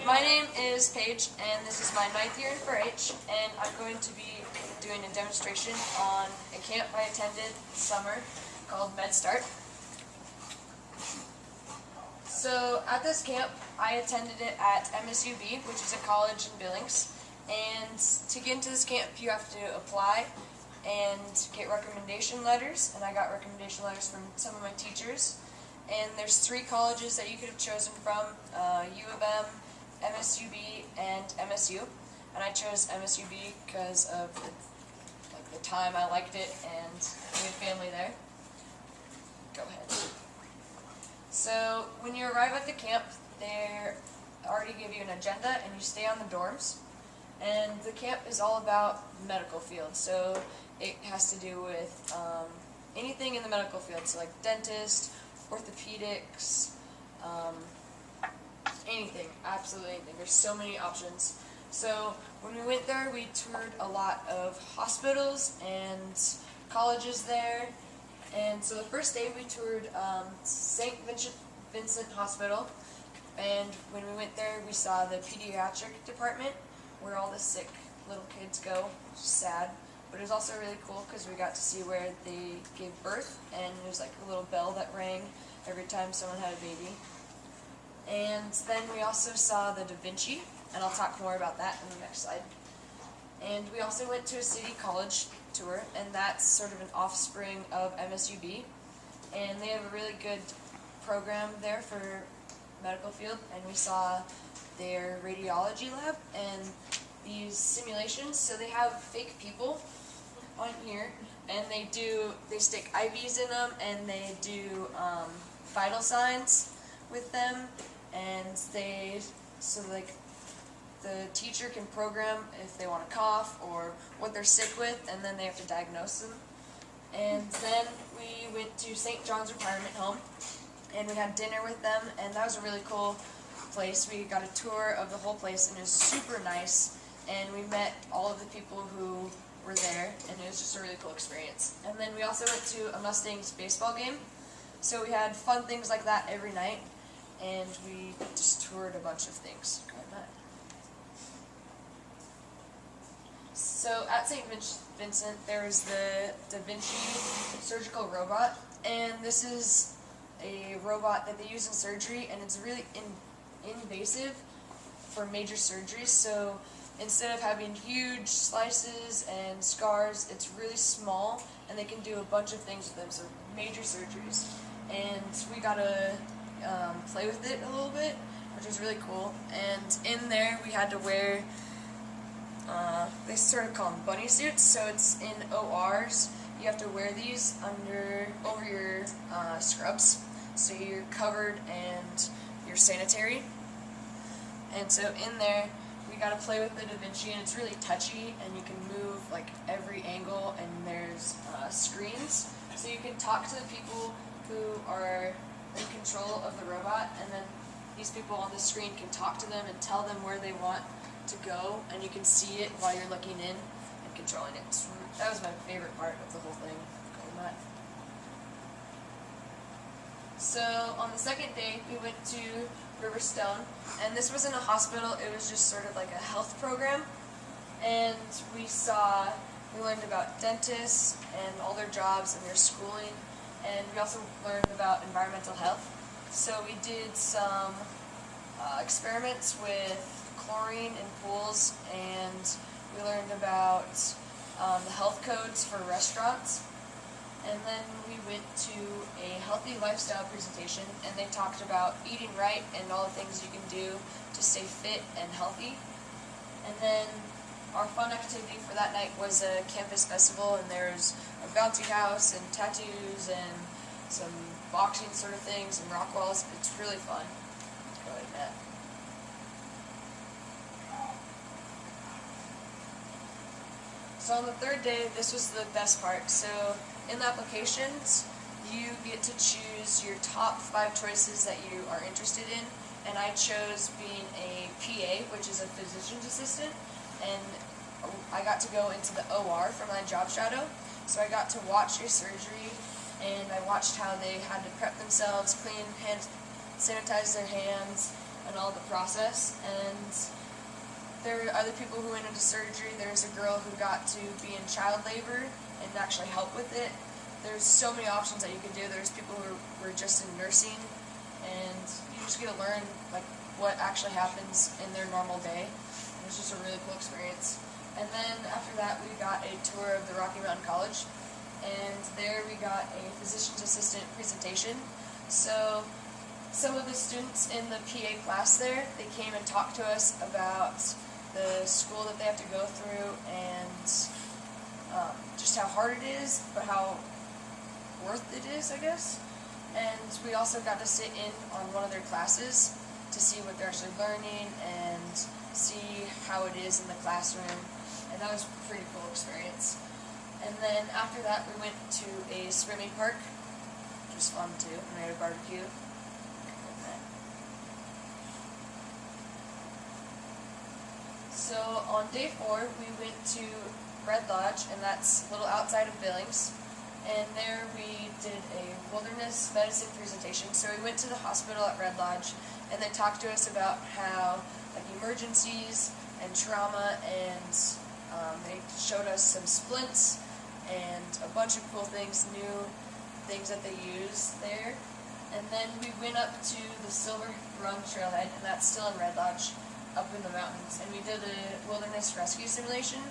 My name is Paige, and this is my 9th year in 4-H, and I'm going to be doing a demonstration on a camp I attended this summer called MedStart. So at this camp, I attended it at MSUB, which is a college in Billings, and to get into this camp you have to apply and get recommendation letters, and I got recommendation letters from some of my teachers. And there's 3 colleges that you could have chosen from, U of M, MSUB, and MSU. And I chose MSUB because of the time I liked it and we had family there. Go ahead. So when you arrive at the camp, they already give you an agenda and you stay on the dorms. And the camp is all about the medical field. So it has to do with anything in the medical field, so like dentist, orthopedics, anything, absolutely anything. There's so many options. So when we went there, we toured a lot of hospitals and colleges there. And so the first day we toured St. Vincent Hospital, and when we went there we saw the pediatric department where all the sick little kids go, which is sad. But it was also really cool because we got to see where they gave birth, and there was like a little bell that rang every time someone had a baby. And then we also saw the Da Vinci, and I'll talk more about that in the next slide. And we also went to a city college tour, and that's sort of an offspring of MSUB. And they have a really good program there for medical field, and we saw their radiology lab and these simulations. So they have fake people on here, and they stick IVs in them, and they do vital signs with them, and like the teacher can program if they want to cough or what they're sick with, and then they have to diagnose them. And then we went to St. John's Retirement Home, and we had dinner with them, and that was a really cool place. We got a tour of the whole place, and it was super nice, and we met all of the people who were there, and it was just a really cool experience. And then we also went to a Mustangs baseball game, so we had fun things like that every night, and we just toured a bunch of things. Go ahead, Matt. So at St. Vincent, there was the Da Vinci surgical robot, and this is a robot that they use in surgery, and it's really invasive for major surgeries. So instead of having huge slices and scars, it's really small, and they can do a bunch of things with them, so major surgeries. And we got to play with it a little bit, which was really cool. And in there we had to wear, they sort of call them bunny suits, so it's in ORs. You have to wear these over your scrubs, so you're covered and you're sanitary. And so in there we got to play with the Da Vinci, and it's really touchy, and you can move like every angle, and there's screens, so you can talk to the people who are in control of the robot, and then these people on the screen can talk to them and tell them where they want to go, and you can see it while you're looking in and controlling it. So that was my favorite part of the whole thing. So on the second day we went to Riverstone, and this wasn't a hospital, it was just sort of like a health program, and we learned about dentists and all their jobs and their schooling, and we also learned about environmental health. So we did some experiments with chlorine in pools, and we learned about the health codes for restaurants. And then we went to a healthy lifestyle presentation, and they talked about eating right and all the things you can do to stay fit and healthy. And then our fun activity for that night was a campus festival, and there's a bouncy house and tattoos and some boxing sort of things and rock walls. It's really fun. Go ahead, Matt. So on the third day, this was the best part. So in the applications, you get to choose your top 5 choices that you are interested in, and I chose being a PA, which is a physician's assistant, and I got to go into the OR for my job shadow. So I got to watch a surgery, and I watched how they had to prep themselves, sanitize their hands, and all the process. And there are other people who went into surgery. There's a girl who got to be in child labor and actually help with it. There's so many options that you could do. There's people who were just in nursing, and you just get to learn like what actually happens in their normal day. And it's just a really cool experience. And then after that, we got a tour of the Rocky Mountain College, and there we got a physician's assistant presentation. So some of the students in the PA class there, they came and talked to us about the school that they have to go through, and just how hard it is, but how worth it is, I guess. And we also got to sit in on one of their classes to see what they're actually learning and see how it is in the classroom, and that was a pretty cool experience. And then after that, we went to a swimming park, which was fun too, and we had a barbecue. So on day 4, we went to Red Lodge, and that's a little outside of Billings. And there we did a wilderness medicine presentation. So we went to the hospital at Red Lodge, and they talked to us about how like emergencies and trauma, and they showed us some splints and a bunch of cool things, new things that they use there. And then we went up to the Silver Run Trailhead, and that's still in Red Lodge, up in the mountains. And we did a wilderness rescue simulation.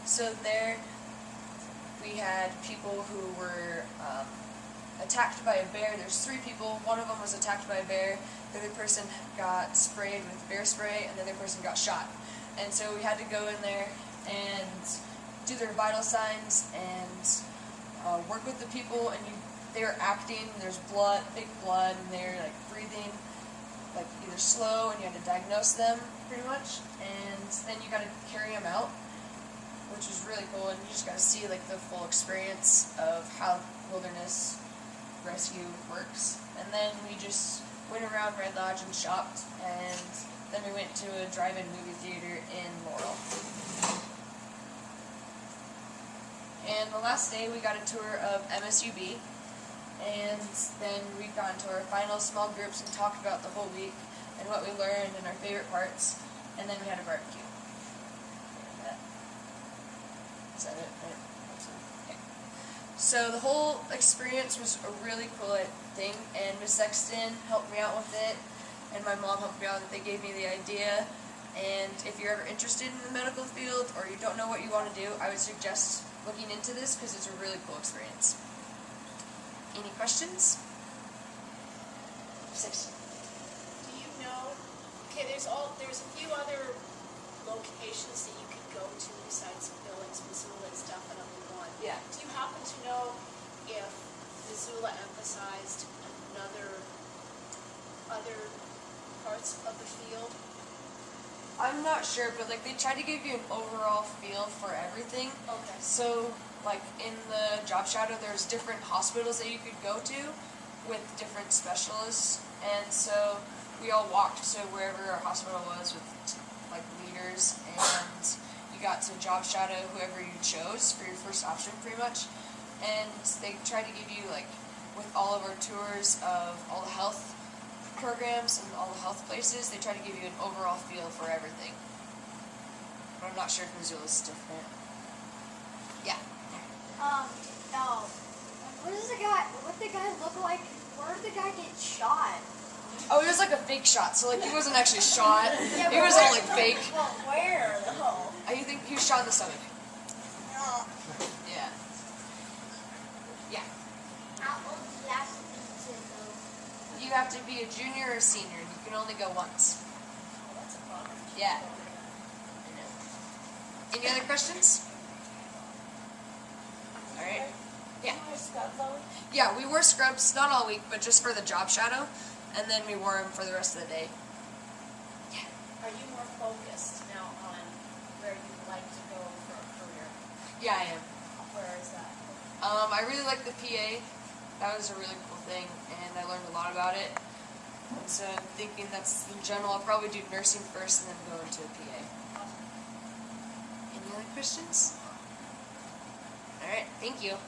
So there we had people who were attacked by a bear. There's 3 people. One of them was attacked by a bear. The other person got sprayed with bear spray, and the other person got shot. And so we had to go in there and do their vital signs and work with the people. And they were acting. There's blood, big blood, and they're like breathing like either slow, and you had to diagnose them pretty much. And then you got to carry them out, which was really cool, and you just got to see like the full experience of how wilderness rescue works. And then we just went around Red Lodge and shopped, and then we went to a drive-in movie theater in Laurel. And the last day we got a tour of MSUB, and then we got into our final small groups and talked about the whole week and what we learned and our favorite parts, and then we had a barbecue. Is that it? Okay. So the whole experience was a really cool thing, and Miss Sexton helped me out with it, and my mom helped me out with it. They gave me the idea, and if you're ever interested in the medical field or you don't know what you want to do, I would suggest looking into this because it's a really cool experience. Any questions? Sexton. Do you know, okay, there's a few other locations that you could go to besides Billings, Missoula, and stuff, and only one. Yeah. Do you happen to know if Missoula emphasized other parts of the field? I'm not sure, but like they try to give you an overall feel for everything. Okay. So like in the job shadow, there's different hospitals that you could go to with different specialists, and so we all walked to wherever our hospital was with like leaders, and you got to job shadow whoever you chose for your first option pretty much. And they try to give you, like with all of our tours of all the health programs and all the health places, they try to give you an overall feel for everything. But I'm not sure if Missoula's different. Yeah. What did the guy look like? Where did the guy get shot? Oh, it was like a fake shot, so like he wasn't actually shot. Yeah, It was all like fake. Well, where though? I think he was shot in the stomach. Yeah. Yeah. How old do you have to be to go? You have to be a junior or a senior. You can only go once. Oh, that's a bummer. Yeah. I know. Any other questions? All right. Yeah. Yeah, we wore scrubs, not all week, but just for the job shadow, and then we wore them for the rest of the day. Yeah. Are you more focused now on where you'd like to go for a career? Yeah, I am. Where is that? I really like the PA. That was a really cool thing, and I learned a lot about it. And so I'm thinking that's in general, I'll probably do nursing first and then go into a PA. Any other questions? All right, thank you.